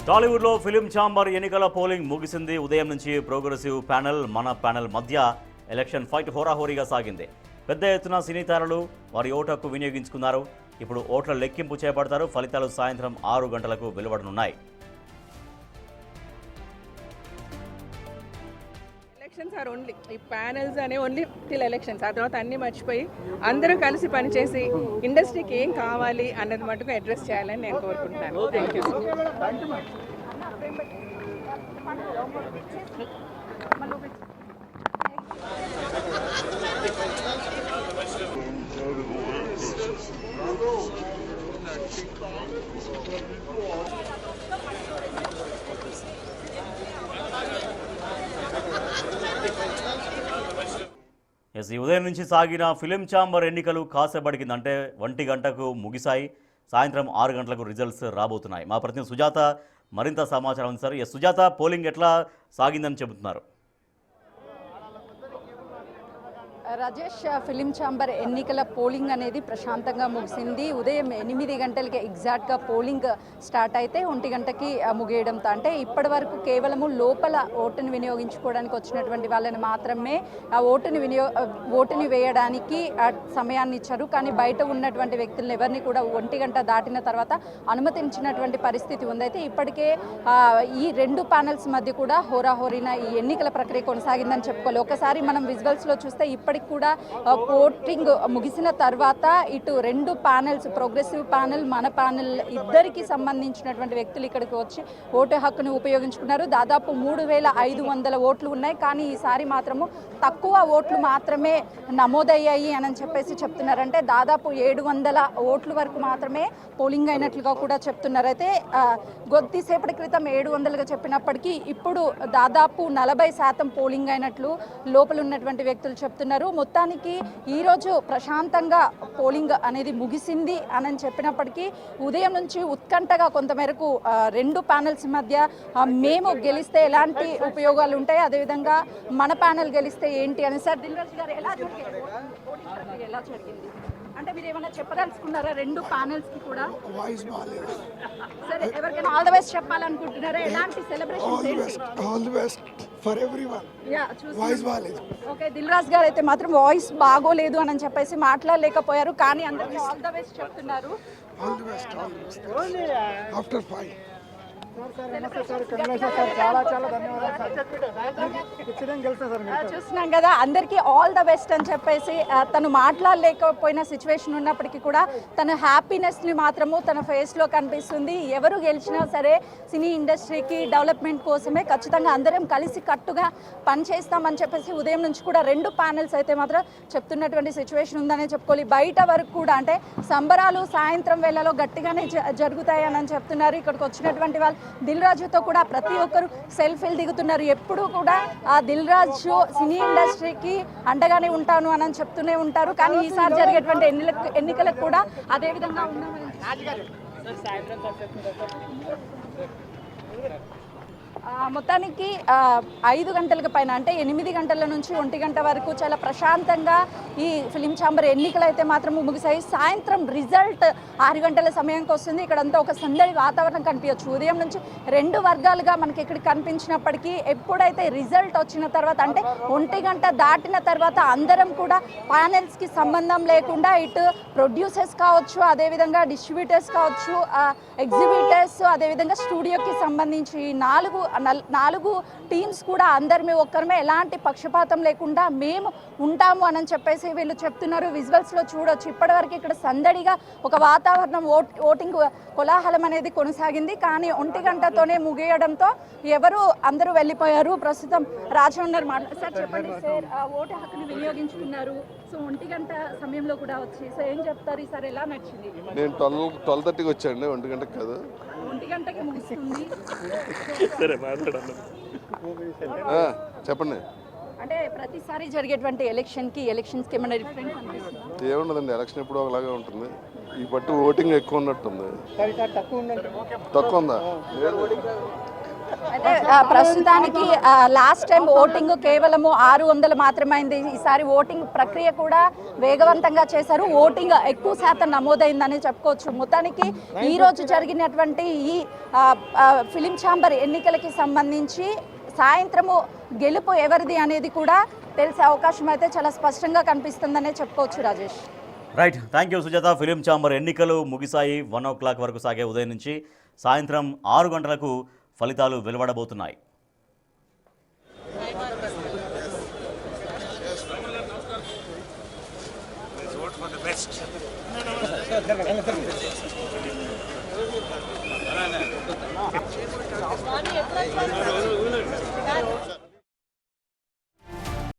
టాలీవుడ్లో film chamber ఎన్నికల polling ముగిసింది. ఉదయం నుంచి ప్రోగ్రెసివ్ ప్యానెల్, మన ప్యానెల్ మధ్య ఎలక్షన్ ఫైట్ హోరాహోరీగా సాగింది. పెద్ద ఎత్తున సినీ తారలు వారి ఓటు హక్కు వినియోగించుకున్నారు. ఇప్పుడు ఓట్ల లెక్కింపు చేపడతారు. ఫలితాలు సాయంత్రం 6 గంటలకు వెలువడనున్నాయి. ఎలక్షన్స్ ఆర్ ఓన్లీ ఈ ప్యానెల్స్ అనే ఓన్లీ టిల్ ఎలక్షన్స్. ఆ తర్వాత అన్నీ మర్చిపోయి అందరూ కలిసి పనిచేసి ఇండస్ట్రీకి ఏం కావాలి అన్నది మటుకు అడ్రస్ చేయాలని నేను కోరుకుంటున్నాను. Thank you. ఈ ఉదయం నుంచి సాగిన ఫిలిం ఛాంబర్ ఎన్నికలు కాసేపటికి అంటే 1 గంటకు ముగిశాయి. సాయంత్రం 6 గంటలకు రిజల్ట్స్ రాబోతున్నాయి. మా ప్రతినిధి సుజాత మరింత సమాచారం అందిస్తారు. సుజాత, పోలింగ్ ఎట్లా సాగిందని చెబుతున్నారు? రాజేష్, ఫిలిం ఛాంబర్ ఎన్నికల పోలింగ్ అనేది ప్రశాంతంగా ముగిసింది. ఉదయం 8 గంటలకి ఎగ్జాక్ట్గా పోలింగ్ స్టార్ట్ అయితే 1 గంటకి ముగియడంతో, అంటే ఇప్పటి వరకు కేవలము లోపల ఓటుని వినియోగించుకోవడానికి వచ్చినటువంటి వాళ్ళని మాత్రమే ఓటుని వేయడానికి సమయాన్ని ఇచ్చారు. కానీ బయట ఉన్నటువంటి వ్యక్తులను ఎవరిని కూడా 1 గంట దాటిన తర్వాత అనుమతించినటువంటి పరిస్థితి ఉంది. అయితే ఇప్పటికే ఈ 2 ప్యానెల్స్ మధ్య కూడా హోరాహోరీన ఈ ఎన్నికల ప్రక్రియ కొనసాగిందని చెప్పుకోవాలి. ఒకసారి మనం విజువల్స్లో చూస్తే ఇప్పటికి కూడా ఓటింగ్ ముగిసిన తర్వాత ఇటు 2 ప్యానెల్స్, ప్రోగ్రెసివ్ ప్యానెల్, మన ప్యానెల్ ఇద్దరికి సంబంధించినటువంటి వ్యక్తులు ఇక్కడికి వచ్చి ఓటు హక్కును ఉపయోగించుకున్నారు. దాదాపు 3500 ఓట్లు ఉన్నాయి. కానీ ఈసారి మాత్రము తక్కువ ఓట్లు మాత్రమే నమోదయ్యాయి అని చెప్పేసి చెప్తున్నారు. అంటే దాదాపు 700 ఓట్ల వరకు మాత్రమే పోలింగ్ అయినట్లుగా కూడా చెప్తున్నారు. అయితే కొద్దిసేపటి క్రితం 700గా చెప్పినప్పటికీ ఇప్పుడు దాదాపు 40% పోలింగ్ అయినట్లు లోపల ఉన్నటువంటి వ్యక్తులు చెప్తున్నారు. మొత్తానికి ఈరోజు ప్రశాంతంగా పోలింగ్ అనేది ముగిసింది అని చెప్పినప్పటికీ ఉదయం నుంచి ఉత్కంఠగా కొంతమేరకు 2 ప్యానెల్స్ మధ్య మేము గెలిస్తే ఎలాంటి ఉపయోగాలు ఉంటాయి, అదేవిధంగా మన ప్యానెల్ గెలిస్తే ఏంటి అని. సార్ దిల్రాజ్ గారు, ఎలా జరిగింది? అంటే మీరు ఏమైనా చెప్పదలుచుకున్నారా 2 ప్యానెల్స్ కి కూడా? సరే, ఎవరికైనా ఆల్ ది బెస్ట్ చెప్పాలనుకుంటున్నారా? ఎలాంటి సెలబ్రేషన్స్ ఏంటి? All the best for everyone. Voice బాలేదు. ఓకే, దిల్రాజ్ గారు అయితే మాత్రం వాయిస్ బాగోలేదు అని చెప్పేసి మాట్లాడలేకపోయారు. కానీ అందరికీ ఆల్ ది బెస్ట్ చెప్తున్నారు. All the best after 5. చూస్తున్నాం కదా, అందరికీ ఆల్ ద బెస్ట్ అని చెప్పేసి తను మాట్లాడలేకపోయిన సిచ్యువేషన్ ఉన్నప్పటికీ కూడా తన హ్యాపీనెస్ని మాత్రము తన ఫేస్లో కనిపిస్తుంది. ఎవరు గెలిచినా సరే సినీ ఇండస్ట్రీకి డెవలప్మెంట్ కోసమే ఖచ్చితంగా అందరం కలిసి కట్టుగా పనిచేస్తామని చెప్పేసి ఉదయం నుంచి కూడా 2 ప్యానెల్స్ అయితే మాత్రం చెప్తున్నటువంటి సిచ్యువేషన్ ఉందనే చెప్పుకోవాలి. బయట వరకు కూడా అంటే సంబరాలు సాయంత్రం వేళలో గట్టిగానే జరుగుతాయని చెప్తున్నారు. ఇక్కడికి వచ్చినటువంటి వాళ్ళు దిల్రాజుతో కూడా ప్రతి ఒక్కరు సెల్ఫీలు దిగుతున్నారు. ఎప్పుడు కూడా ఆ దిల్రాజు సినీ ఇండస్ట్రీకి అండగానే ఉంటాను అని చెప్తూనే ఉంటారు. కానీ ఈసారి జరిగేటువంటి ఎన్నికలకు కూడా అదే విధంగా ఉన్నామని మొత్తానికి 5 గంటలకు పైన అంటే 8 గంటల నుంచి 1 గంట వరకు చాలా ప్రశాంతంగా ఈ ఫిలిం ఛాంబర్ ఎన్నికలు అయితే మాత్రం ముగిశాయి. సాయంత్రం రిజల్ట్ 6 గంటల సమయానికి వస్తుంది. ఇక్కడంతా ఒక సందడి వాతావరణం కనిపించవచ్చు. ఉదయం నుంచి 2 వర్గాలుగా మనకి ఇక్కడ కనిపించినప్పటికీ ఎప్పుడైతే రిజల్ట్ వచ్చిన తర్వాత అంటే 1 గంట దాటిన తర్వాత అందరం కూడా ప్యానెల్స్కి సంబంధం లేకుండా ఇటు ప్రొడ్యూసర్స్ కావచ్చు, అదేవిధంగా డిస్ట్రిబ్యూటర్స్ కావచ్చు, ఎగ్జిబిటర్స్, అదేవిధంగా స్టూడియోకి సంబంధించి 4 టీమ్స్ కూడా అందరిమే ఒక్కరమే ఎలాంటి పక్షపాతం లేకుండా మేము ఉంటాము అని చెప్పేసి వీళ్ళు చెప్తున్నారు. విజువల్స్లో చూడొచ్చు. ఇప్పటివరకు ఇక్కడ సందడిగా ఒక వాతావరణం, ఓటింగ్ కోలాహలం అనేది కొనసాగింది. కానీ 1 గంటతోనే ముగియడంతో అందరూ వెళ్ళిపోయారు. ప్రస్తుతం రాజా ఉన్నారు. సార్ చెప్పండి సార్, ఓటు హక్కుని వినియోగించుకున్నారు. సో 1 గంట సమయంలో కూడా వచ్చి సో ఏం చెప్తారు? ఈసారి ఎలా నచ్చింది? నేను 12:30కి వచ్చాండి, 1 గంటకి కాదు. 1 గంటకి ముగుస్తుంది. చెప్పండి. అంటే ప్రతిసారి జరిగేటువంటి ఎలక్షన్స్కి ఏమైనా డిఫరెన్స్ అనిపిస్తుంది? ఏముండదండి, ఎలక్షన్ ఎప్పుడు ఒకలాగే ఉంటుంది. ఈ పట్టు ఓటింగ్ ఎక్కువ ఉన్నట్టుంది. తక్కువ ఉందా? అయితే ప్రస్తుతానికి లాస్ట్ టైం ఓటింగ్ కేవలము 600 మాత్రమే అయింది. ఈసారి ఓటింగ్ ప్రక్రియ కూడా వేగవంతంగా చేశారు. ఓటింగ్ ఎక్కువ శాతం నమోదైందని చెప్పుకోవచ్చు. మొత్తానికి ఈ రోజు జరిగినటువంటి ఈ ఫిలిం ఛాంబర్ ఎన్నికలకి సంబంధించి సాయంత్రము గెలుపు ఎవరిది అనేది కూడా తెలిసే అవకాశం అయితే చాలా స్పష్టంగా కనిపిస్తుందనే చెప్పుకోవచ్చు. Rajesh, right, thank you Sujatha. Film chamber ఎన్నికలు ముగిశాయి. 1 o'clock వరకు సాగే ఉదయం నుంచి సాయంత్రం 6 గంటలకు ఫలితాలు వెలువడబోతున్నాయి. Best.